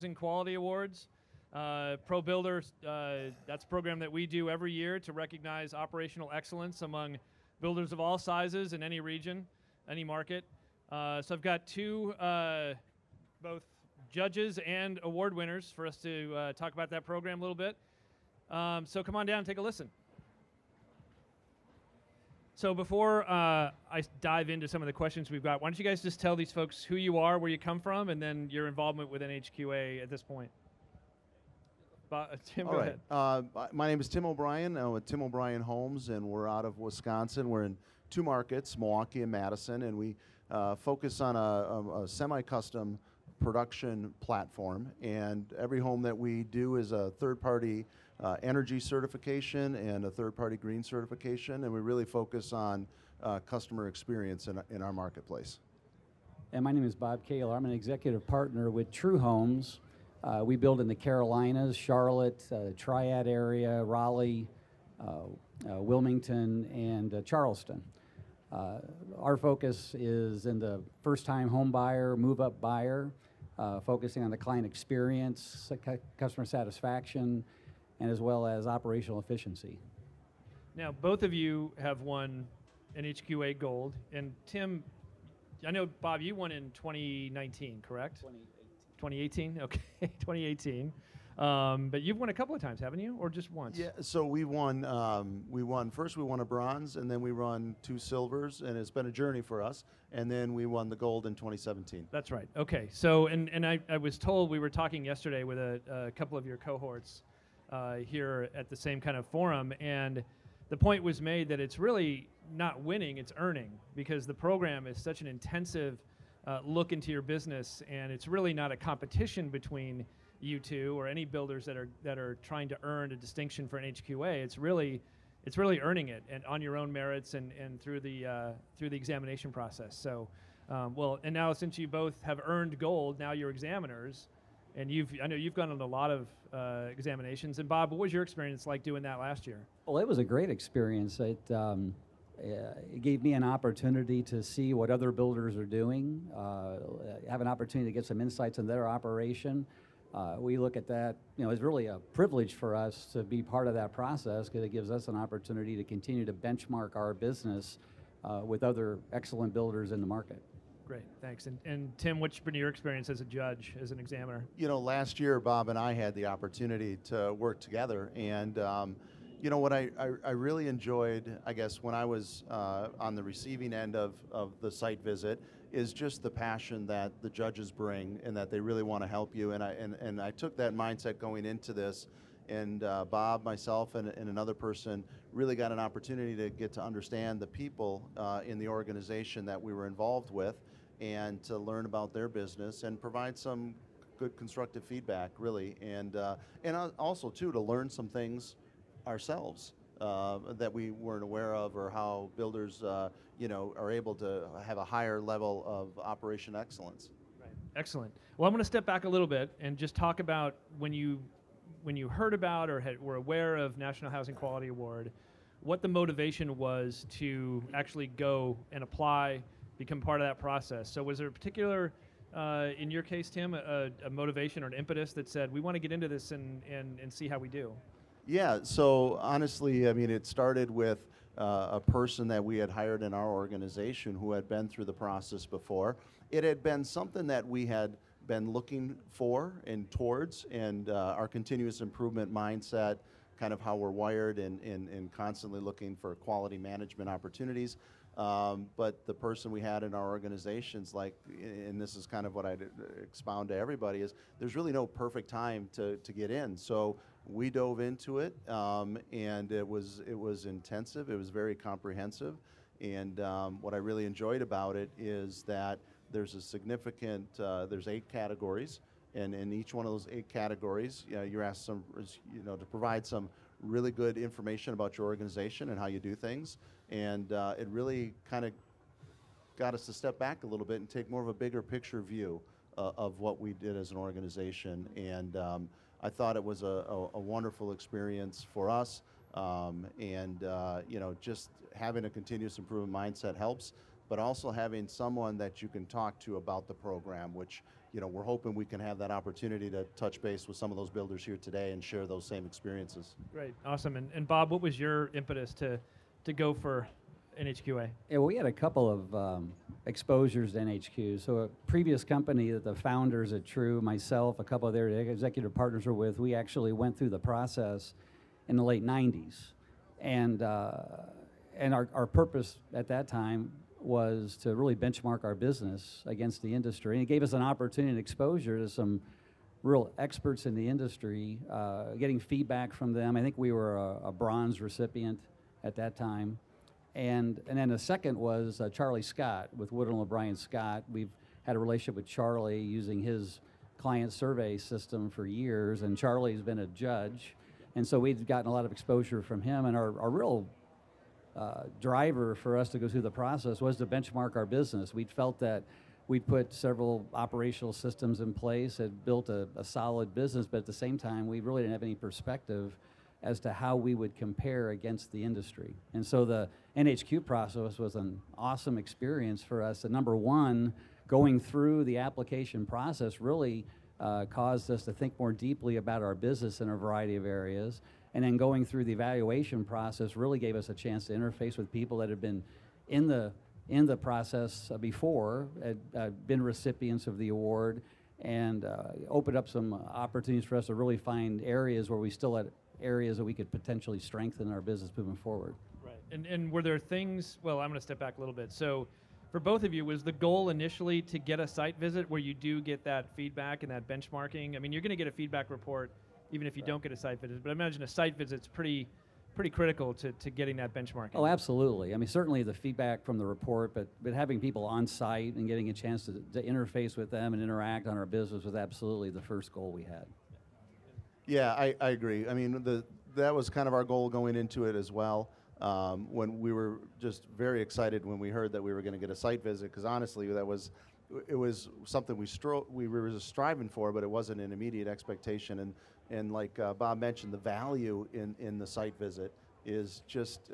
Housing Quality Awards. Pro Builder, that's a program that we do every year to recognize operational excellence among builders of all sizes in any region, any market. So I've got two, both judges and award winners for us to talk about that program a little bit. So come on down and take a listen. So before I dive into some of the questions we've got, why don't you guys just tell these folks who you are, where you come from, and then your involvement with NHQA at this point. Tim, go ahead. My name is Tim O'Brien. I'm with Tim O'Brien Homes, and we're out of Wisconsin. We're in two markets, Milwaukee and Madison, and we focus on a semi-custom production platform. And every home that we do is a third-party energy certification and a third-party green certification, and we really focus on customer experience in our marketplace. And my name is Bob Kehlor. I'm an executive partner with True Homes. We build in the Carolinas, Charlotte, Triad area, Raleigh, Wilmington, and Charleston. Our focus is in the first-time home buyer, move-up buyer, focusing on the client experience, customer satisfaction, and as well as operational efficiency. Now, both of you have won NHQA Gold, and Tim, I know, Bob, you won in 2019, correct? 2018, okay, 2018. But you've won a couple of times, haven't you, or just once? Yeah, so we won. First we won a bronze, and then we won two silvers, and it's been a journey for us. And then we won the gold in 2017. That's right. Okay, so and I was told, we were talking yesterday with a couple of your cohorts here at the same kind of forum, and the point was made that it's really not winning, it's earning, because the program is such an intensive look into your business, and it's really not a competition between you two or any builders that are trying to earn a distinction for NHQA. It's really earning it, and on your own merits and through the examination process. So, well, and now since you both have earned gold, now you're examiners, and I know you've gone on a lot of examinations. And Bob, what was your experience like doing that last year? Well, it was a great experience. It gave me an opportunity to see what other builders are doing, have an opportunity to get some insights in their operation. We look at that, it's really a privilege for us to be part of that process, because it gives us an opportunity to continue to benchmark our business with other excellent builders in the market. Great, thanks. And Tim, what's been your experience as a judge, as an examiner? Last year, Bob and I had the opportunity to work together, and what I really enjoyed, I guess, when I was on the receiving end of the site visit, is just the passion that the judges bring, and that they really want to help you. And I took that mindset going into this, and Bob, myself, and another person really got an opportunity to get to understand the people in the organization that we were involved with, and to learn about their business and provide some good constructive feedback, really, and also too to learn some things ourselves that we weren't aware of, or how builders are able to have a higher level of operation excellence. Right. Excellent. Well, I'm going to step back a little bit and just talk about when you heard about or were aware of National Housing Quality Award, what the motivation was to actually go and apply, become part of that process. So was there a particular, in your case, Tim, a motivation or an impetus that said, we want to get into this and see how we do? Yeah, so honestly, I mean, it started with a person that we had hired in our organization who had been through the process before. It had been something that we had been looking for and towards, and our continuous improvement mindset, kind of how we're wired, and constantly looking for quality management opportunities. But the person we had in our organizations, and this is kind of what I'd expound to everybody, is there's really no perfect time to get in. So we dove into it, and it was intensive. It was very comprehensive, and what I really enjoyed about it is that there's a significant, there's 8 categories, and in each one of those 8 categories, you're asked to provide some really good information about your organization and how you do things, and it really kind of got us to step back a little bit and take more of a bigger picture view of what we did as an organization, and I thought it was a wonderful experience for us, and just having a continuous improvement mindset helps, but also having someone that you can talk to about the program, which we're hoping we can have that opportunity to touch base with some of those builders here today and share those same experiences. Great, awesome. And Bob, what was your impetus to go for NHQA? Yeah, well, we had a couple of exposures to NHQ. So a previous company that the founders at True, myself, a couple of their executive partners were with, we actually went through the process in the late 90s. And our purpose at that time was to really benchmark our business against the industry. And it gave us an opportunity and exposure to some real experts in the industry, getting feedback from them. I think we were a bronze recipient at that time. And then the second was Charlie Scott with Woodland O'Brien Scott. We've had a relationship with Charlie using his client survey system for years, and Charlie's been a judge. And so we've gotten a lot of exposure from him, and our real driver for us to go through the process was to benchmark our business. We'd felt that we'd put several operational systems in place, had built a solid business, but at the same time, we really didn't have any perspective as to how we would compare against the industry. And so the NHQ process was an awesome experience for us. And number one, going through the application process really caused us to think more deeply about our business in a variety of areas. And then going through the evaluation process really gave us a chance to interface with people that had been in the process before, had been recipients of the award, and opened up some opportunities for us to really find areas where we still had areas that we could potentially strengthen our business moving forward. Right. And were there things, well, I'm going to step back a little bit. So for both of you, was the goal initially to get a site visit where you do get that feedback and that benchmarking? I mean, you're going to get a feedback report even if you don't get a site visit, but I imagine a site visit's pretty critical to getting that benchmarking. Oh, absolutely. I mean, certainly the feedback from the report, but having people on site and getting a chance to interface with them and interact on our business was absolutely the first goal we had. Yeah, I agree. I mean, that was kind of our goal going into it as well. When we were just very excited when we heard that we were going to get a site visit, because honestly, it was something we were just striving for, but it wasn't an immediate expectation. And like Bob mentioned, the value in the site visit is just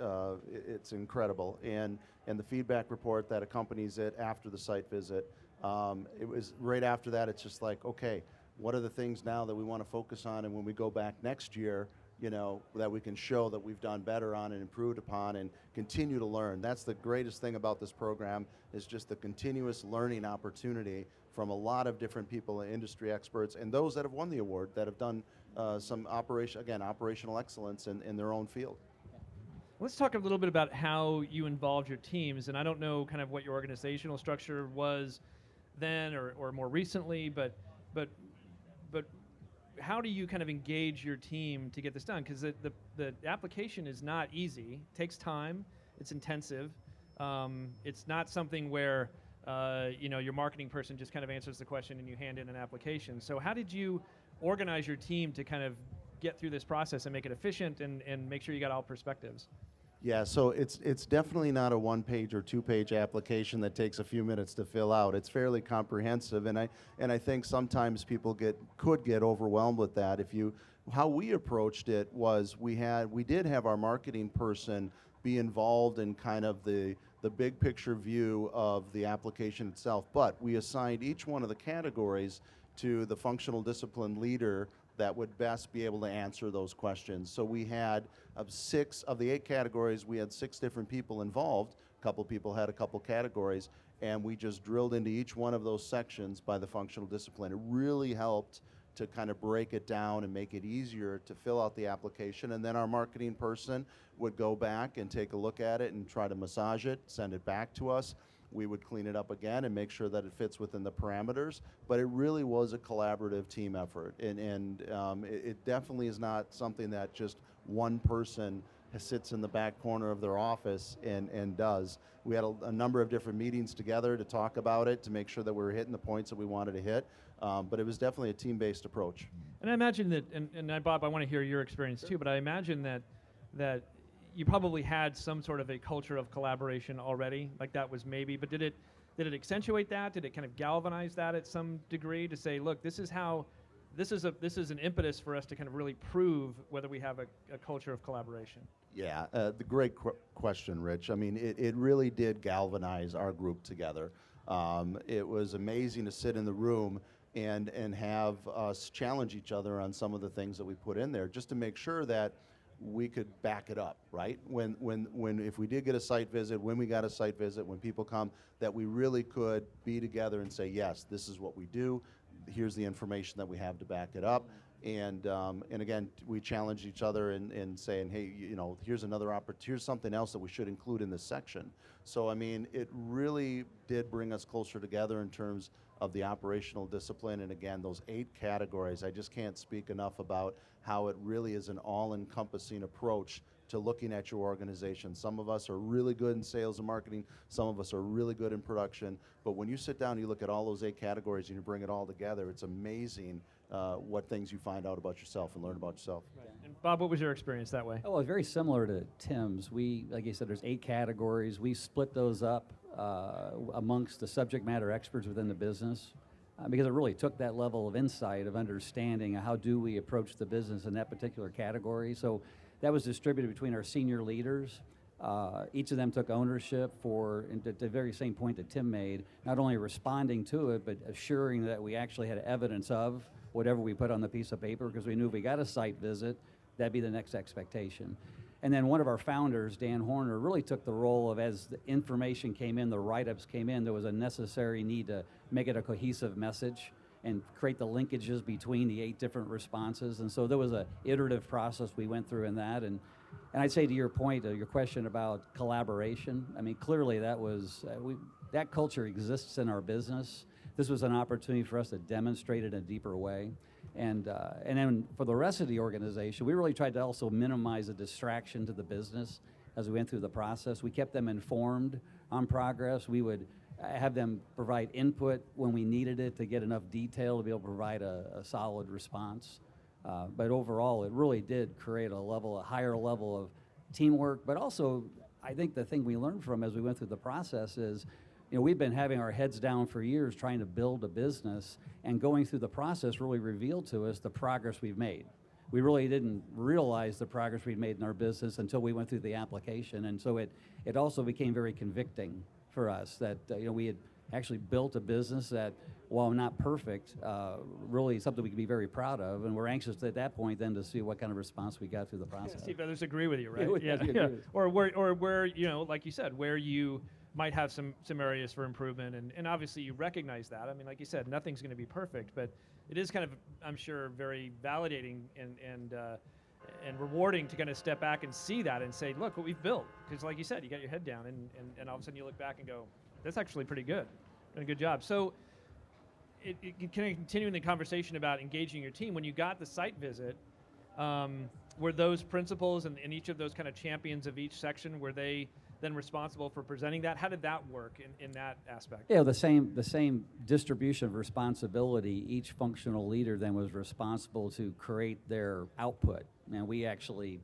it's incredible. And the feedback report that accompanies it after the site visit, it was right after that. It's just like, okay, what are the things now that we want to focus on, and when we go back next year, that we can show that we've done better on and improved upon and continue to learn. That's the greatest thing about this program, is just the continuous learning opportunity from a lot of different people, industry experts, and those that have won the award that have done some operational excellence in their own field. Let's talk a little bit about how you involved your teams, and I don't know kind of what your organizational structure was then or more recently, but how do you kind of engage your team to get this done? Because the application is not easy. It takes time. It's intensive. It's not something where your marketing person just kind of answers the question and you hand in an application. So how did you organize your team to kind of get through this process and make it efficient and make sure you got all perspectives? Yeah, so it's definitely not a one-page or two-page application that takes a few minutes to fill out. It's fairly comprehensive, and I think sometimes people could get overwhelmed with that. How we approached it was we did have our marketing person be involved in kind of the big picture view of the application itself, but we assigned each one of the categories to the functional discipline leader that would best be able to answer those questions. So we had 6 of the 8 categories, we had 6 different people involved. A couple people had a couple categories, and we just drilled into each one of those sections by the functional discipline. It really helped to kind of break it down and make it easier to fill out the application. And then our marketing person would go back and take a look at it and try to massage it, send it back to us. We would clean it up again and make sure that it fits within the parameters. But it really was a collaborative team effort. And it definitely is not something that just one person sits in the back corner of their office and does. We had a number of different meetings together to talk about it, to make sure that we were hitting the points that we wanted to hit. But it was definitely a team-based approach. And I imagine that, and Bob, I want to hear your experience too, but I imagine that you probably had some sort of a culture of collaboration already, like that was maybe, but did it accentuate that? Did it kind of galvanize that at some degree to say, look, this is an impetus for us to kind of really prove whether we have a culture of collaboration? Yeah, the great question, Rich. I mean, it really did galvanize our group together. It was amazing to sit in the room and have us challenge each other on some of the things that we put in there, just to make sure that we could back it up, right? When if we did get a site visit, when we got a site visit, when people come, that we really could be together and say, yes, this is what we do. Here's the information that we have to back it up. And again, we challenge each other in saying, hey, you know, here's another opportunity, here's something else that we should include in this section. So, I mean, it really did bring us closer together in terms of the operational discipline. And again, those 8 categories, I just can't speak enough about how it really is an all-encompassing approach to looking at your organization. Some of us are really good in sales and marketing, some of us are really good in production, but when you sit down and you look at all those 8 categories and you bring it all together, it's amazing what things you find out about yourself and learn about yourself. Right. And Bob, what was your experience that way? Oh, well, very similar to Tim's. We, like you said, there's 8 categories. We split those up amongst the subject matter experts within the business because it really took that level of insight of understanding how do we approach the business in that particular category. So that was distributed between our senior leaders. Each of them took ownership for, and at the very same point that Tim made, not only responding to it, but assuring that we actually had evidence of whatever we put on the piece of paper, because we knew if we got a site visit, that'd be the next expectation. And then one of our founders, Dan Horner, really took the role of, as the information came in, the write-ups came in, there was a necessary need to make it a cohesive message and create the linkages between the 8 different responses. And so there was an iterative process we went through in that. And I'd say to your point, your question about collaboration, I mean, clearly that was, that culture exists in our business. This was an opportunity for us to demonstrate it in a deeper way. And then for the rest of the organization, we really tried to also minimize the distraction to the business as we went through the process. We kept them informed on progress. We would have them provide input when we needed it to get enough detail to be able to provide a solid response. But overall, it really did create a higher level of teamwork. But also, I think the thing we learned from as we went through the process is, you know, we've been having our heads down for years trying to build a business, and going through the process really revealed to us the progress we've made. We really didn't realize the progress we'd made in our business until we went through the application, and so it also became very convicting for us that you know, we had actually built a business that, while not perfect, really something we could be very proud of, and we're anxious at that point then to see what kind of response we got through the process. Yeah, Steve, others agree with you, right? Yeah. Or where, you know, like you said, where you might have some areas for improvement, and obviously you recognize that. I mean, like you said, nothing's going to be perfect, but it is kind of, I'm sure, very validating and rewarding to kind of step back and see that and say, look what we've built. Because like you said, you got your head down, and all of a sudden you look back and go, that's actually pretty good. Done a good job. So continuing the conversation about engaging your team, when you got the site visit, were those principals and each of those kind of champions of each section, were they then responsible for presenting that? How did that work in that aspect? Yeah, the same distribution of responsibility. Each functional leader then was responsible to create their output. And we actually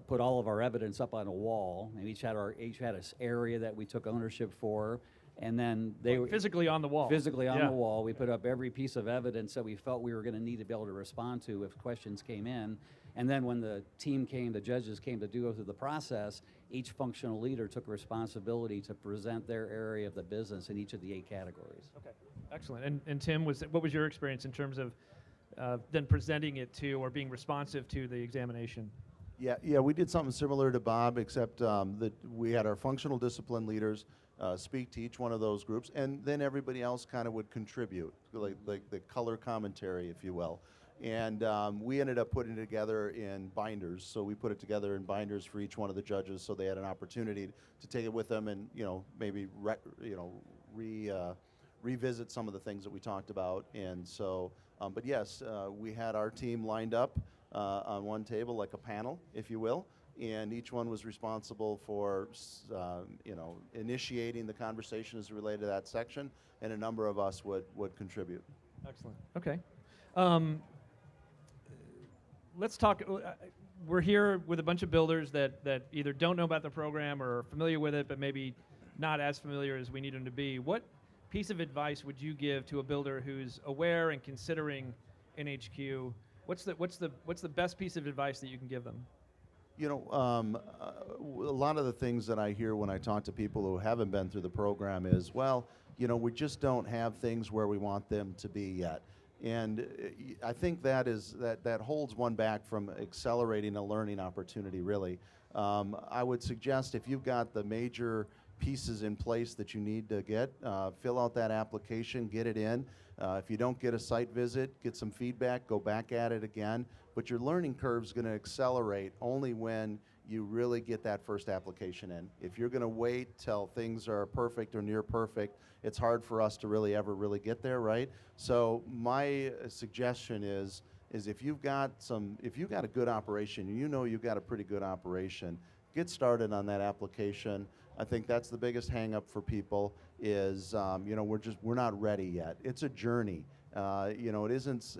put all of our evidence up on a wall, and each had an area that we took ownership for. And then they were physically on the wall. Physically on the wall. We put up every piece of evidence that we felt we were going to need to be able to respond to if questions came in. And then when the team came, the judges came to go through the process, each functional leader took responsibility to present their area of the business in each of the 8 categories. Okay, excellent. And Tim, what was your experience in terms of then presenting it to or being responsive to the examination? Yeah, we did something similar to Bob, except that we had our functional discipline leaders speak to each one of those groups, and then everybody else kind of would contribute, like the color commentary, if you will. And we ended up putting it together in binders. So we put it together in binders for each one of the judges, so they had an opportunity to take it with them and maybe revisit some of the things that we talked about. And so, but yes, we had our team lined up on one table like a panel, if you will, and each one was responsible for initiating the conversation as related to that section, and a number of us would contribute. Excellent. Okay. Let's talk. We're here with a bunch of builders that either don't know about the program or are familiar with it, but maybe not as familiar as we need them to be. What piece of advice would you give to a builder who's aware and considering NHQ? What's the best piece of advice that you can give them? A lot of the things that I hear when I talk to people who haven't been through the program is, well, we just don't have things where we want them to be yet. And I think that holds one back from accelerating a learning opportunity, really. I would suggest if you've got the major pieces in place that you need to get, fill out that application, get it in. If you don't get a site visit, get some feedback, go back at it again. But your learning curve is going to accelerate only when you really get that first application in. If you're going to wait till things are perfect or near perfect, it's hard for us to really get there, right? So my suggestion is if you've got a good operation, you've got a pretty good operation, get started on that application. I think that's the biggest hang up for people is, we're not ready yet. It's a journey. It isn't,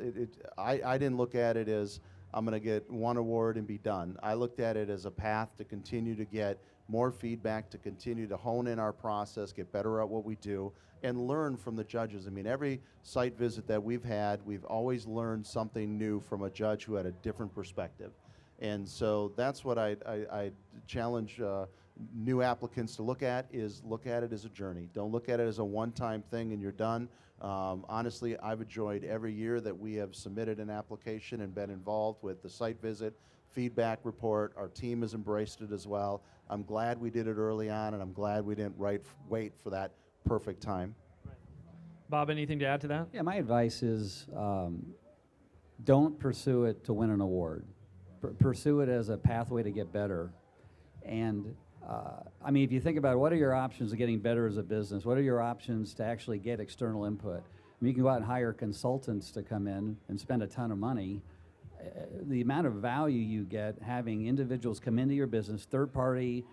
I didn't look at it as I'm going to get one award and be done. I looked at it as a path to continue to get more feedback, to continue to hone in our process, get better at what we do, and learn from the judges. I mean, every site visit that we've had, we've always learned something new from a judge who had a different perspective. And so that's what I challenge new applicants to look at it as a journey. Don't look at it as a one-time thing and you're done. Honestly, I've enjoyed every year that we have submitted an application and been involved with the site visit, feedback report. Our team has embraced it as well. I'm glad we did it early on, and I'm glad we didn't wait for that perfect time. Right. Bob, anything to add to that? Yeah, my advice is don't pursue it to win an award. Pursue it as a pathway to get better. And if you think about it, what are your options of getting better as a business? What are your options to actually get external input? You can go out and hire consultants to come in and spend a ton of money. The amount of value you get having individuals come into your business, third-party,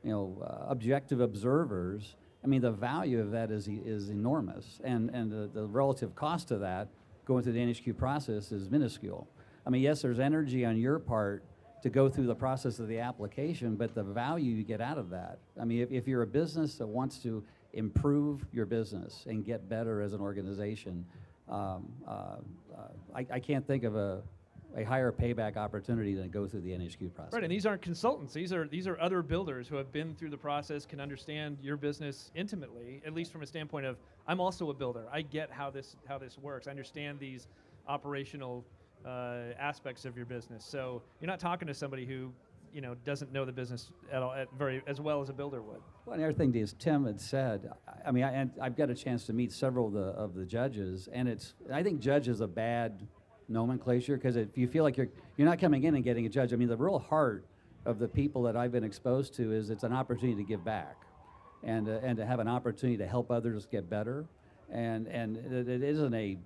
objective observers. The value of that is enormous, and the relative cost of that going through the NHQ process is minuscule. Yes, there's energy on your part to go through the process of the application, but the value you get out of that. If you're a business that wants to improve your business and get better as an organization, I can't think of a higher payback opportunity than go through the NHQ process. Right, and these aren't consultants. These are other builders who have been through the process, can understand your business intimately, at least from a standpoint of, I'm also a builder. I get how this works. I understand these operational aspects of your business. So you're not talking to somebody who doesn't know the business at all as well as a builder would. Well, and the other thing, as Tim had said, I've got a chance to meet several of the judges, and I think judge is a bad nomenclature, because if you feel like you're not coming in and getting a judge, the real heart of the people that I've been exposed to is it's an opportunity to give back, and to have an opportunity to help others get better, and it isn't a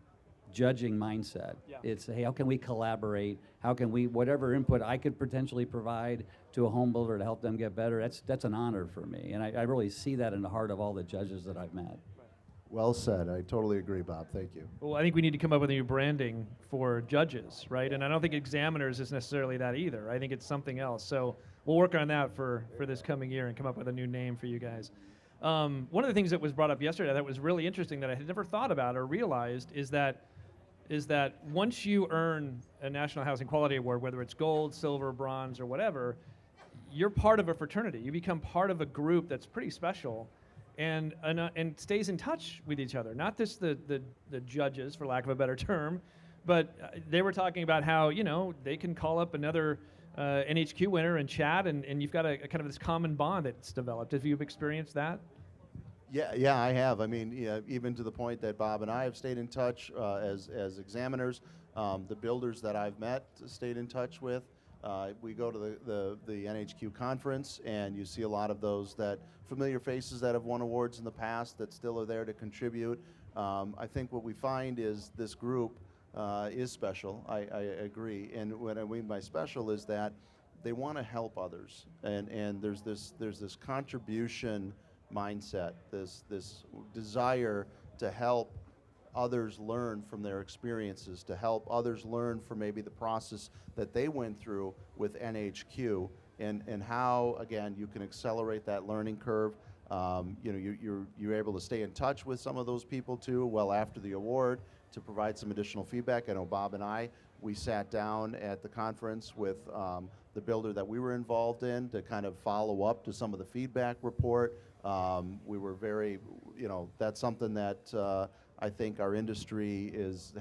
judging mindset. Yeah. It's, hey, how can we collaborate? How can we, whatever input I could potentially provide to a home builder to help them get better, that's an honor for me. And I really see that in the heart of all the judges that I've met. Well said. I totally agree, Bob. Thank you. Well, I think we need to come up with a new branding for judges, right? And I don't think examiners is necessarily that either. I think it's something else. So we'll work on that for this coming year and come up with a new name for you guys. One of the things that was brought up yesterday that was really interesting that I had never thought about or realized is that once you earn a National Housing Quality Award, whether it's gold, silver, bronze, or whatever, you're part of a fraternity. You become part of a group that's pretty special and stays in touch with each other. Not just the judges, for lack of a better term, but they were talking about how, they can call up another NHQ winner and chat, and you've got a kind of this common bond that's developed. Have you experienced that? Yeah, I have. Even to the point that Bob and I have stayed in touch as examiners. The builders that I've met stayed in touch with. We go to the NHQ conference, and you see a lot of those familiar faces that have won awards in the past that still are there to contribute. I think what we find is this group is special. I agree. And what I mean by special is that they want to help others, and there's this contribution mindset, this desire to help others learn from their experiences, to help others learn from maybe the process that they went through with NHQ, and how, again, you can accelerate that learning curve. You're able to stay in touch with some of those people too well after the award, to provide some additional feedback. I know Bob and we sat down at the conference with the builder that we were involved in to kind of follow up to some of the feedback report. We were very, that's something that I think our industry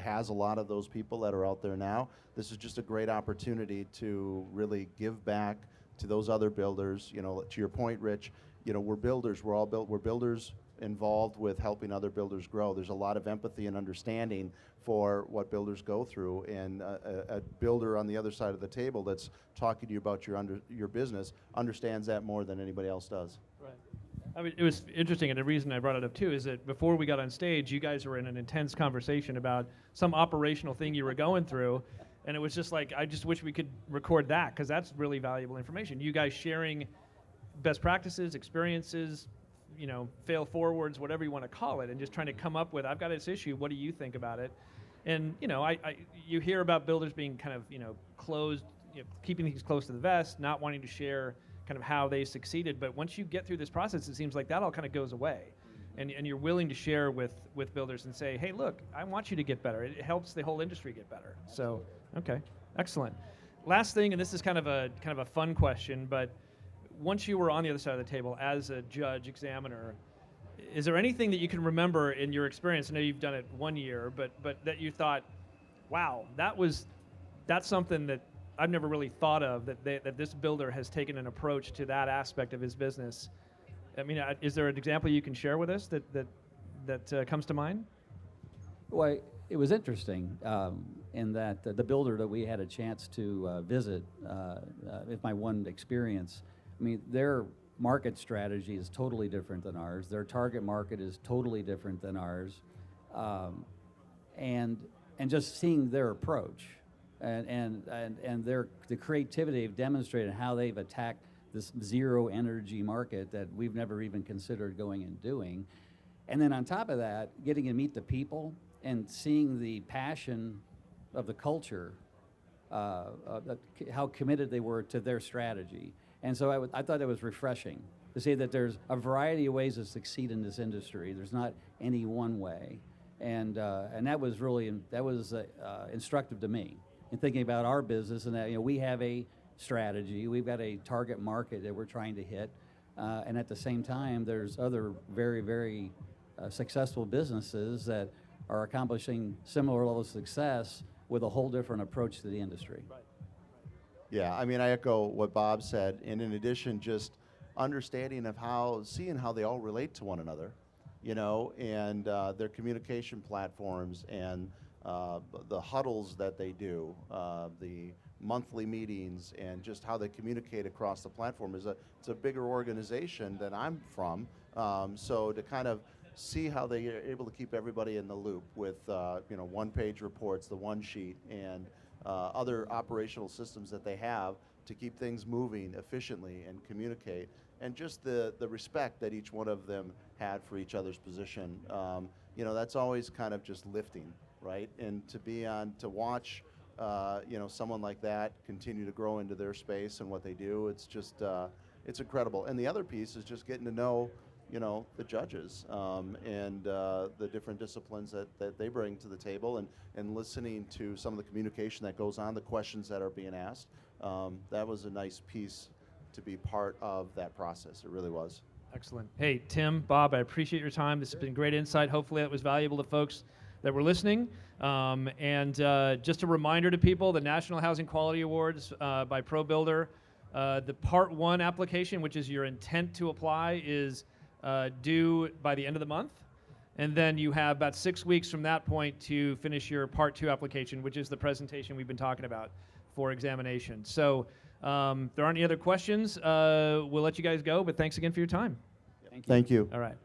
has a lot of those people that are out there now. This is just a great opportunity to really give back to those other builders. To your point, Rich, we're builders. We're builders involved with helping other builders grow. There's a lot of empathy and understanding for what builders go through, and a builder on the other side of the table that's talking to you about your business understands that more than anybody else does. Right. I mean, it was interesting, and the reason I brought it up too is that before we got on stage, you guys were in an intense conversation about some operational thing you were going through, and it was just like, I just wish we could record that, because that's really valuable information. You guys sharing best practices, experiences, fail forwards, whatever you want to call it, and just trying to come up with, I've got this issue, what do you think about it? And you hear about builders being kind of closed, keeping things close to the vest, not wanting to share kind of how they succeeded. But once you get through this process, it seems like that all kind of goes away, and you're willing to share with builders and say, hey, look, I want you to get better. It helps the whole industry get better. So, okay, excellent. Last thing, and this is kind of a fun question, but once you were on the other side of the table as a judge, examiner, is there anything that you can remember in your experience? I know you've done it 1 year, but that you thought, wow, that's something that I've never really thought of, that this builder has taken an approach to that aspect of his business. I mean, is there an example you can share with us that comes to mind? Well, it was interesting in that the builder that we had a chance to visit, with my one experience, I mean, their market strategy is totally different than ours. Their target market is totally different than ours, and just seeing their approach and the creativity they've demonstrated, how they've attacked this zero energy market that we've never even considered going and doing, and then on top of that, getting to meet the people and seeing the passion of the culture, how committed they were to their strategy. And so I thought it was refreshing to see that there's a variety of ways to succeed in this industry. There's not any one way, and that was really instructive to me in thinking about our business, and that we have a strategy, we've got a target market that we're trying to hit, and at the same time, there's other very, very successful businesses that are accomplishing similar levels of success with a whole different approach to the industry. Right. Yeah, I mean, I echo what Bob said, and in addition, just understanding of seeing how they all relate to one another, and their communication platforms, and the huddles that they do, the monthly meetings, and just how they communicate across the platform. It's a bigger organization than I'm from, so to kind of see how they are able to keep everybody in the loop with one-page reports, the one sheet, and other operational systems that they have to keep things moving efficiently and communicate, and just the respect that each one of them had for each other's position. That's always kind of just lifting, right? And to watch someone like that continue to grow into their space and what they do, it's just it's incredible. And the other piece is just getting to know the judges and the different disciplines that they bring to the table, and listening to some of the communication that goes on, the questions that are being asked. That was a nice piece to be part of that process. It really was. Excellent. Hey, Tim, Bob, I appreciate your time. This has been great insight. Hopefully that was valuable to folks that were listening. And just a reminder to people, the National Housing Quality Awards by ProBuilder, the Part 1 application, which is your intent to apply, is due by the end of the month, and then you have about 6 weeks from that point to finish your Part 2 application, which is the presentation we've been talking about for examination. So if there aren't any other questions, we'll let you guys go, but thanks again for your time. Thank you. Thank you. All right.